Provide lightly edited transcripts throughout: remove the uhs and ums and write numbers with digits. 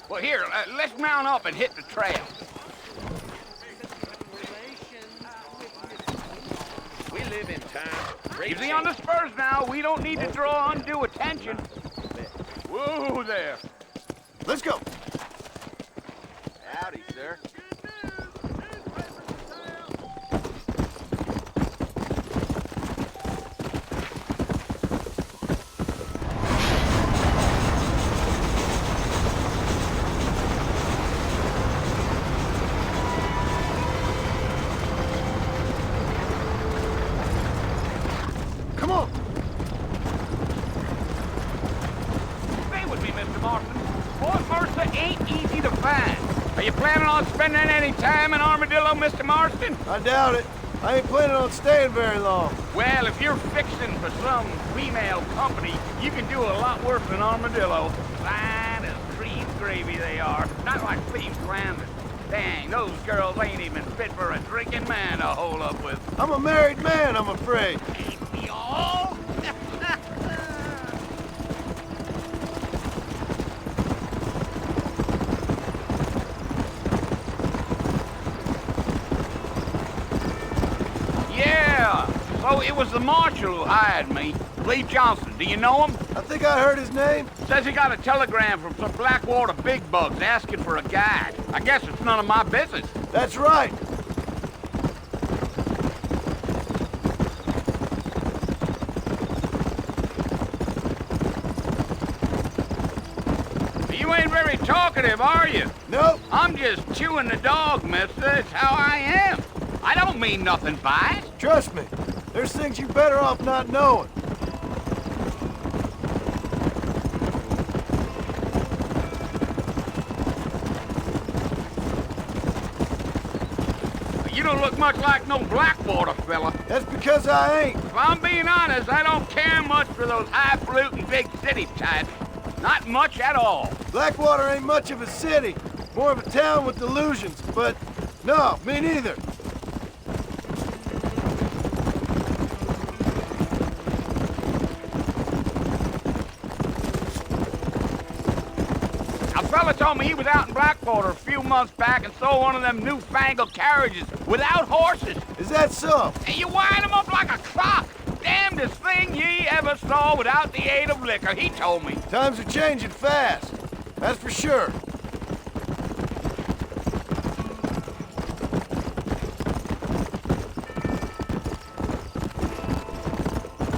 Well, here, let's mount up and hit the trail. We live in time. Easy on the spurs now. We don't need to draw undue attention. Whoa there. Let's go. Howdy, sir. Come on. Stay with me, Mr. Marston. Fort Mercer ain't easy to find. Are you planning on spending any time in Armadillo, Mr. Marston? I doubt it. I ain't planning on staying very long. Well, if you're fixing for some female company, you can do a lot worse than Armadillo. Fine as cream gravy they are. Not like Thieves Landing. Dang, those girls ain't even fit for a drinking man to hole up with. I'm a married man, I'm afraid. Ain't we all? Yeah, so it was the marshal who hired me. Lee Johnson, do you know him? I think I heard his name. Says he got a telegram from some Blackwater big bugs asking for a guide. I guess it's none of my business. That's right. You ain't very talkative, are you? Nope. I'm just chewing the dog, mister. It's how I am. I don't mean nothing by it. Trust me. There's things you better off not knowing. You don't look much like no Blackwater fella. That's because I ain't. If I'm being honest, I don't care much for those highfalutin big city types. Not much at all. Blackwater ain't much of a city. More of a town with delusions, but no, me neither. A fella told me he was out in Blackwater a few months back and saw one of them newfangled carriages without horses. Is that so? And you wind them up like a clock. Damnedest thing ye ever saw without the aid of liquor, he told me. Times are changing fast. That's for sure.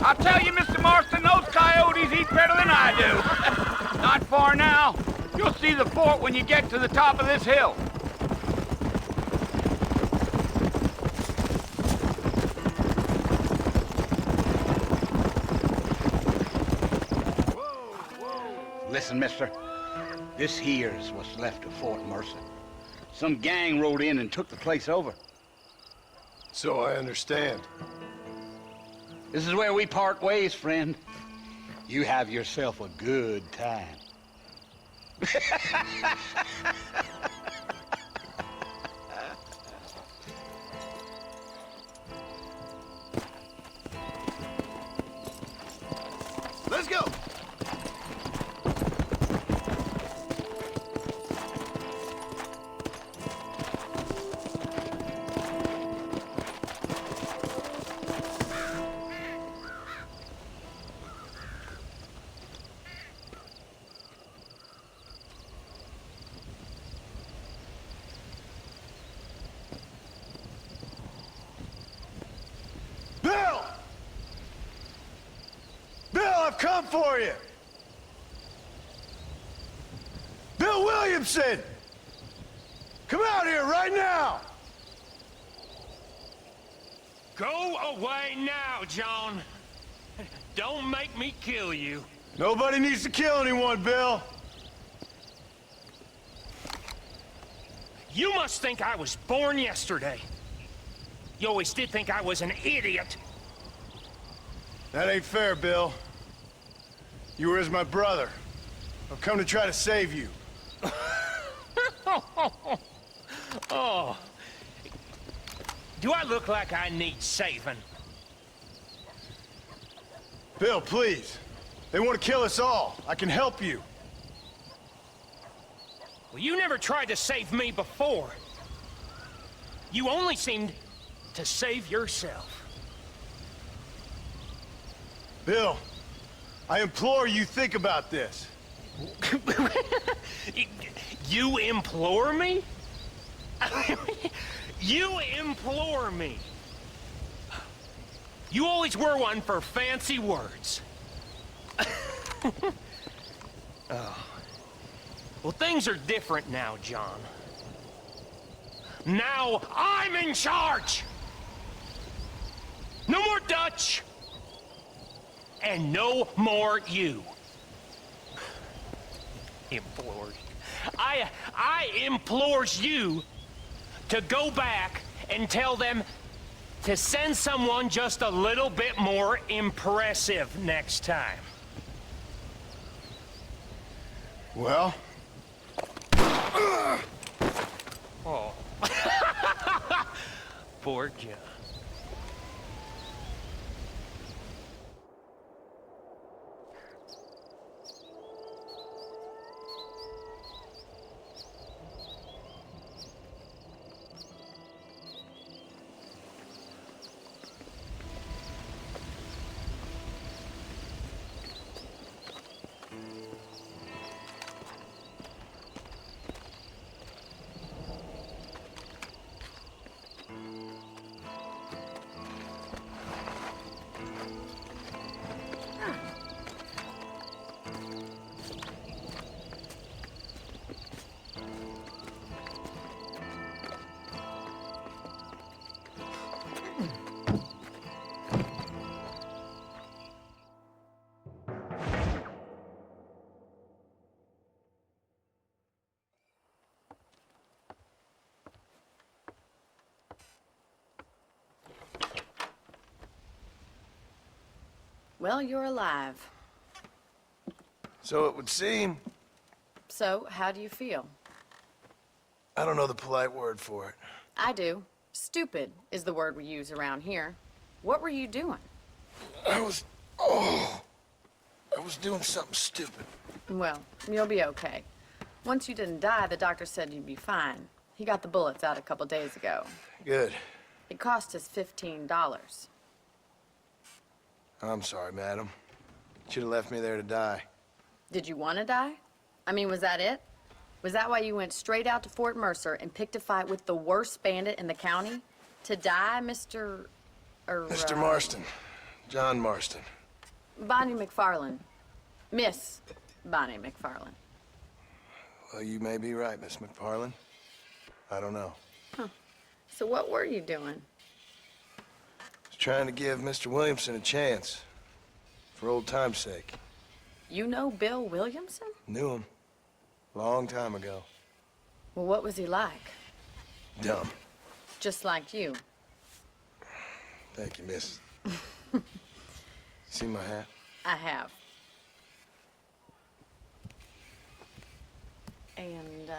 I'll tell you, Mr. Marston, those coyotes eat better than I do. Not far now. You'll see the fort when you get to the top of this hill. Listen, mister. This here's what's left of Fort Mercer. Some gang rode in and took the place over. So I understand. This is where we part ways, friend. You have yourself a good time. Let's go! Bill! Bill, I've come for you! Bill Williamson! Come out here right now! Go away now, John. Don't make me kill you. Nobody needs to kill anyone, Bill. You must think I was born yesterday. You always did think I was an idiot. That ain't fair, Bill. You were as my brother. I've come to try to save you. Oh. Do I look like I need saving? Bill, please. They want to kill us all. I can help you. Well, you never tried to save me before. You only seemed to save yourself. Bill, I implore you think about this. You implore me? You implore me? You always were one for fancy words. Oh. Well, things are different now, John. Now I'm in charge! No more Dutch! And no more you. Implored. I implores you to go back and tell them to send someone just a little bit more impressive next time. Well? Oh. Poor John. Well, you're alive. So it would seem. So, how do you feel? I don't know the polite word for it. I do. Stupid is the word we use around here. What were you doing? I was doing something stupid. Well, you'll be okay. Once you didn't die, the doctor said you'd be fine. He got the bullets out a couple days ago. Good. It cost us $15. I'm sorry, madam. Should have left me there to die. Did you want to die? I mean, was that it? Was that why you went straight out to Fort Mercer and picked a fight with the worst bandit in the county? To die, Mr. Mr. Marston. John Marston. Bonnie McFarland. Miss Bonnie McFarland. Well, you may be right, Miss McFarland. I don't know. Huh. So what were you doing? I was trying to give Mr. Williamson a chance. For old time's sake. You know Bill Williamson? Knew him. Long time ago. Well, what was he like? Dumb. Just like you. Thank you, miss. See my hat? I have. And,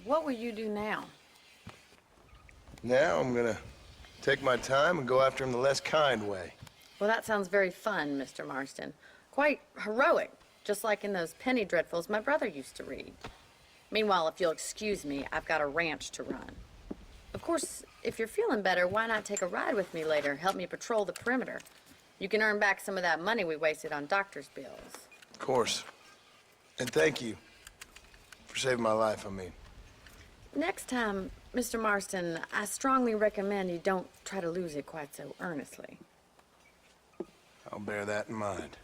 what will you do now? Now I'm gonna take my time and go after him the less kind way. Well, that sounds very fun, Mr. Marston. Quite heroic, just like in those penny dreadfuls my brother used to read. Meanwhile, if you'll excuse me, I've got a ranch to run. Of course, if you're feeling better, why not take a ride with me later? Help me patrol the perimeter. You can earn back some of that money we wasted on doctor's bills. Of course. And thank you for saving my life, I mean. Next time, Mr. Marston, I strongly recommend you don't try to lose it quite so earnestly. I'll bear that in mind.